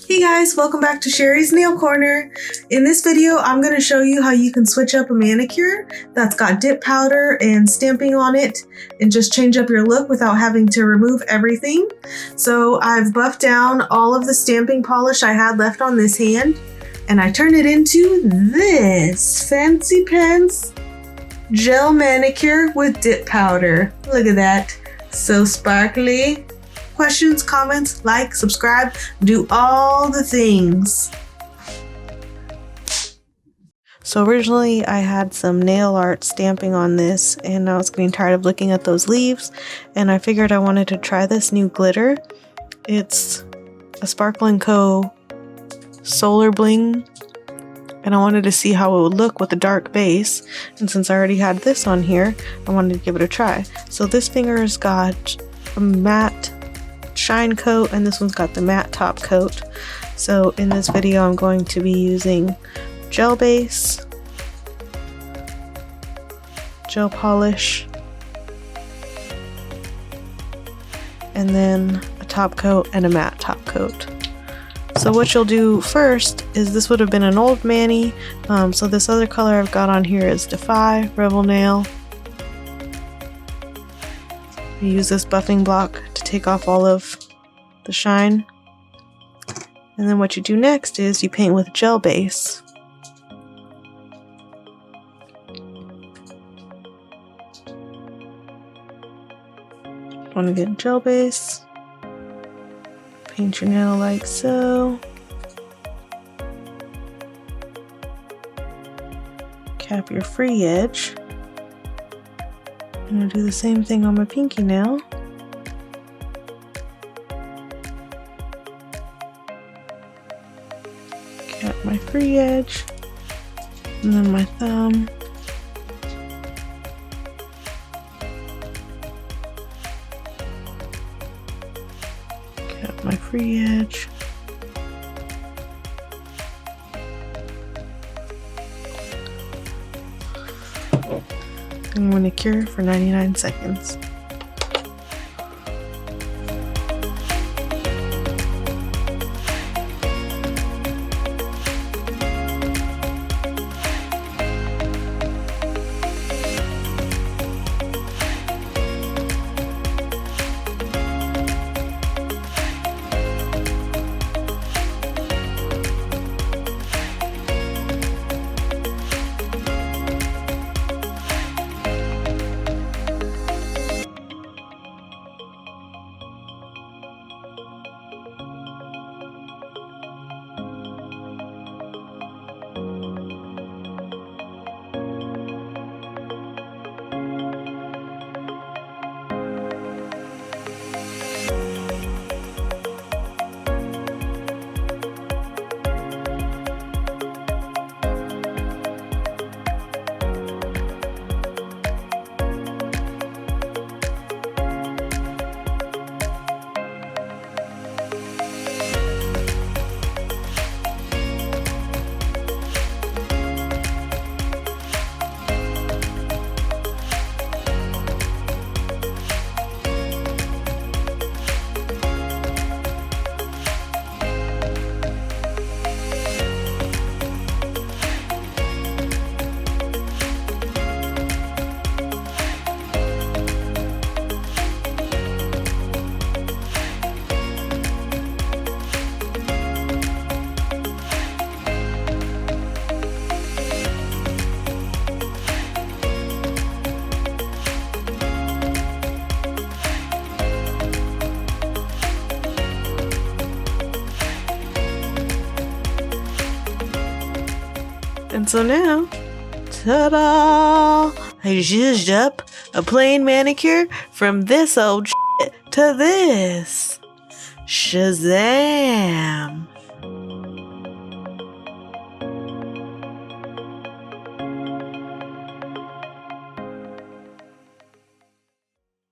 Hey guys, welcome back to Sherry's Nail Corner. In this video, I'm going to show you how you can switch up a manicure that's got dip powder and stamping on it and just change up your look without having to remove everything. So I've buffed down all of the stamping polish I had left on this hand and I turned it into this fancy pants gel manicure with dip powder. Look at that, so sparkly. Questions, comments, like, subscribe, do all the things. So originally I had some nail art stamping on this and I was getting tired of looking at those leaves and I figured I wanted to try this new glitter. It's a Sparkle & Co. Solar Bling and I wanted to see how it would look with a dark base, and since I already had this on here I wanted to give it a try. So this finger's got a matte shine coat and this one's got the matte top coat. So in this video I'm going to be using gel base, gel polish, and then a top coat and a matte top coat. So what you'll do first is, this would have been an old mani, so this other color I've got on here is Defy Rebel Nail. You use this buffing block to take off all of the shine. And then what you do next is you paint with gel base. Want to get gel base. Paint your nail like so. Cap your free edge. I'm going to do the same thing on my pinky nail. Cap my free edge. And then my thumb. Cap my free edge. I'm going to cure for 99 seconds. And so now, ta-da! I zhuzhed up a plain manicure from this old shit to this. Shazam!